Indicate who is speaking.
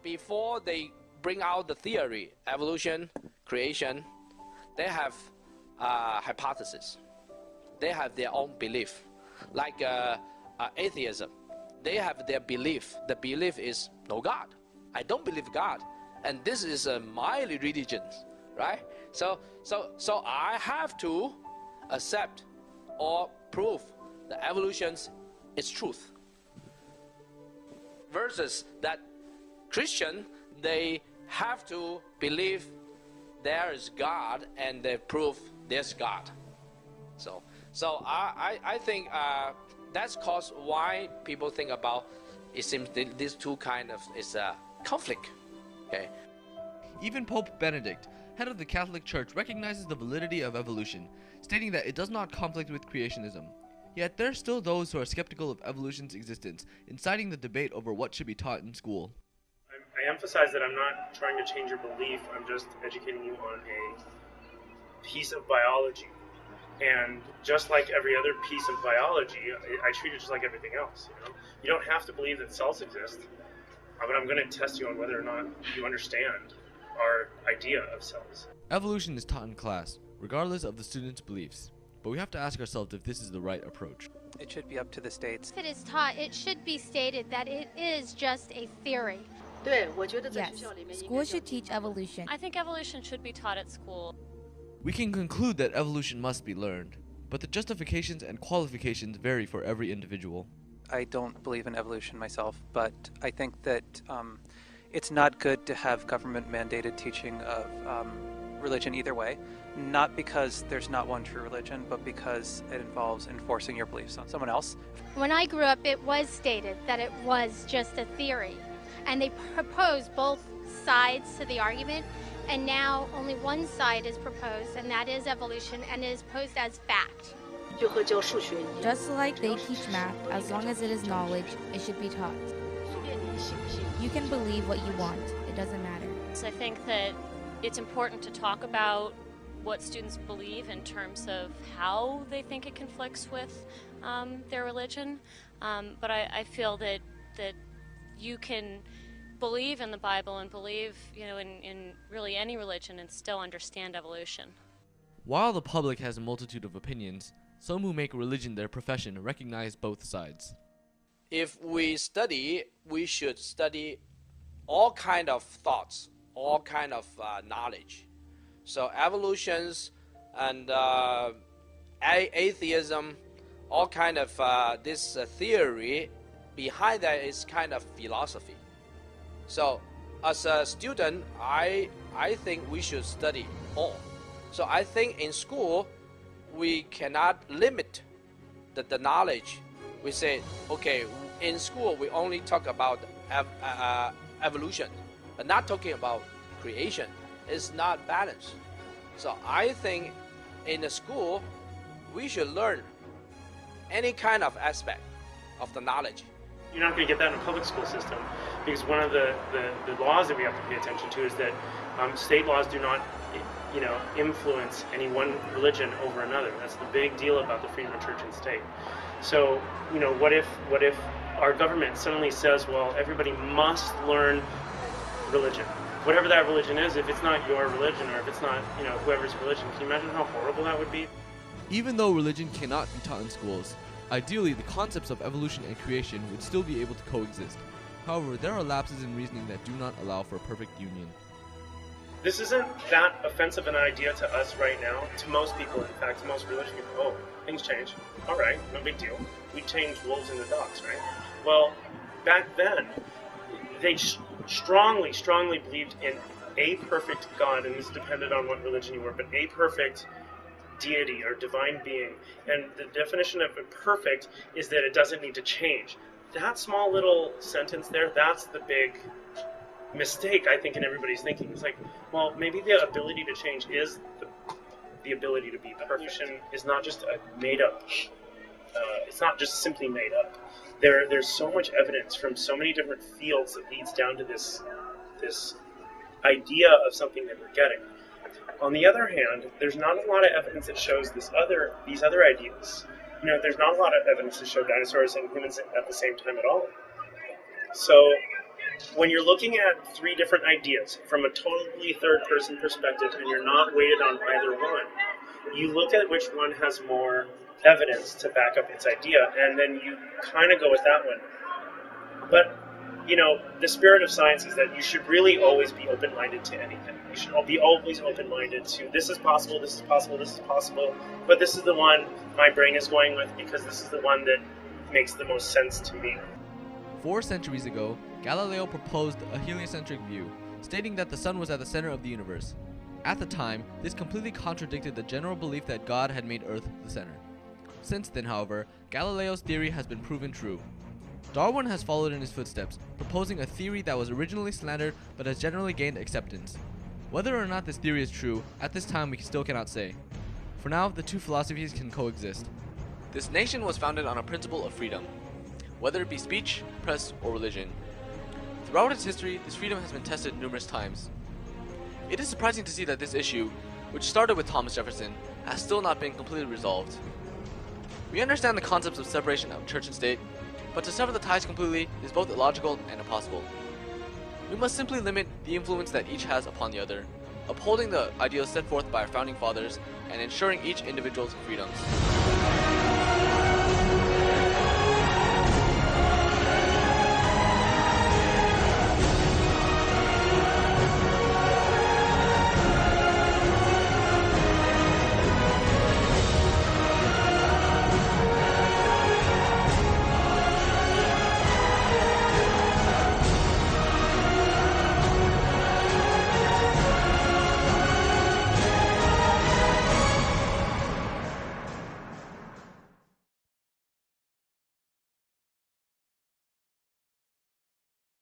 Speaker 1: before they bring out the theory, evolution, creation, they have hypothesis. They have their own belief. Like atheism, they have their belief. The belief is no God. I don't believe God, and this is my religion, right? So I have to accept or prove the evolution is truth. Versus that Christian, they have to believe there is God and they prove there's God. So I think that's cause why people think about it seems these two kind of is a conflict. Okay.
Speaker 2: Even Pope Benedict, head of the Catholic Church, recognizes the validity of evolution, stating that it does not conflict with creationism. Yet there are still those who are skeptical of evolution's existence, inciting the debate over what should be taught in school.
Speaker 3: I emphasize that I'm not trying to change your belief, I'm just educating you on a piece of biology. And just like every other piece of biology, I treat it just like everything else. You don't have to believe that cells exist, but I'm going to test you on whether or not you understand our idea of cells.
Speaker 2: Evolution is taught in class, regardless of the student's beliefs. But we have to ask ourselves if this is the right approach.
Speaker 4: It should be up to the states.
Speaker 5: If it is taught, it should be stated that it is just a theory.
Speaker 6: Yes, school should teach evolution.
Speaker 7: I think evolution should be taught at school.
Speaker 2: We can conclude that evolution must be learned, but the justifications and qualifications vary for every individual.
Speaker 4: I don't believe in evolution myself, but I think that it's not good to have government-mandated teaching of religion either way. Not because there's not one true religion, but because it involves enforcing your beliefs on someone else.
Speaker 5: When I grew up, it was stated that it was just a theory. And they proposed both sides to the argument, and now only one side is proposed, and that is evolution, and it is posed as fact.
Speaker 6: Just like they teach math, as long as it is knowledge, it should be taught. You can believe what you want, it doesn't matter.
Speaker 7: So I think that it's important to talk about what students believe in terms of how they think it conflicts with their religion. But I feel that you can believe in the Bible and believe, in really any religion and still understand evolution.
Speaker 2: While the public has a multitude of opinions, some who make religion their profession recognize both sides.
Speaker 1: If we study, we should study all kind of thoughts, all kind of knowledge. So evolutions and atheism, all kind of this theory behind that is kind of philosophy. So as a student, I think we should study all. So I think in school, we cannot limit the knowledge. We say, okay, in school, we only talk about evolution, but not talking about creation. It's not balanced. So I think in the school, we should learn any kind of aspect of the knowledge.
Speaker 3: You're not going to get that in a public school system, because one of the laws that we have to pay attention to is that state laws do not influence any one religion over another. That's the big deal about the freedom of church and state. So what if our government suddenly says, well, everybody must learn religion, whatever that religion is, if it's not your religion or if it's not whoever's religion? Can you imagine how horrible that would be?
Speaker 2: Even though religion cannot be taught in schools, ideally the concepts of evolution and creation would still be able to coexist. However, there are lapses in reasoning that do not allow for a perfect union.
Speaker 3: This isn't that offensive an idea to us right now. To most people, in fact, to most religious people, oh, things change. All right, no big deal. We change wolves into dogs, right? Well, back then, they strongly believed in a perfect God, and this depended on what religion you were, but a perfect deity or divine being. And the definition of perfect is that it doesn't need to change. That small little sentence there, that's the big mistake, I think, in everybody's thinking. It's like, well, maybe the ability to change is the ability to be perfect. Evolution is not just a made up, it's not just simply made up. There's so much evidence from so many different fields that leads down to this idea of something that we're getting. On the other hand, there's not a lot of evidence that shows these other ideas. There's not a lot of evidence to show dinosaurs and humans at the same time at all. So when you're looking at three different ideas from a totally third-person perspective and you're not weighted on either one, you look at which one has more evidence to back up its idea, and then you kind of go with that one. But, the spirit of science is that you should really always be open-minded to anything. You should be always open-minded to this is possible, this is possible, this is possible, but this is the one my brain is going with because this is the one that makes the most sense to me.
Speaker 2: 4 centuries ago, Galileo proposed a heliocentric view, stating that the sun was at the center of the universe. At the time, this completely contradicted the general belief that God had made Earth the center. Since then, however, Galileo's theory has been proven true. Darwin has followed in his footsteps, proposing a theory that was originally slandered but has generally gained acceptance. Whether or not this theory is true, at this time we still cannot say. For now, the two philosophies can coexist. This nation was founded on a principle of freedom, whether it be speech, press, or religion. Throughout its history, this freedom has been tested numerous times. It is surprising to see that this issue, which started with Thomas Jefferson, has still not been completely resolved. We understand the concepts of separation of church and state, but to sever the ties completely is both illogical and impossible. We must simply limit the influence that each has upon the other, upholding the ideals set forth by our founding fathers and ensuring each individual's freedoms.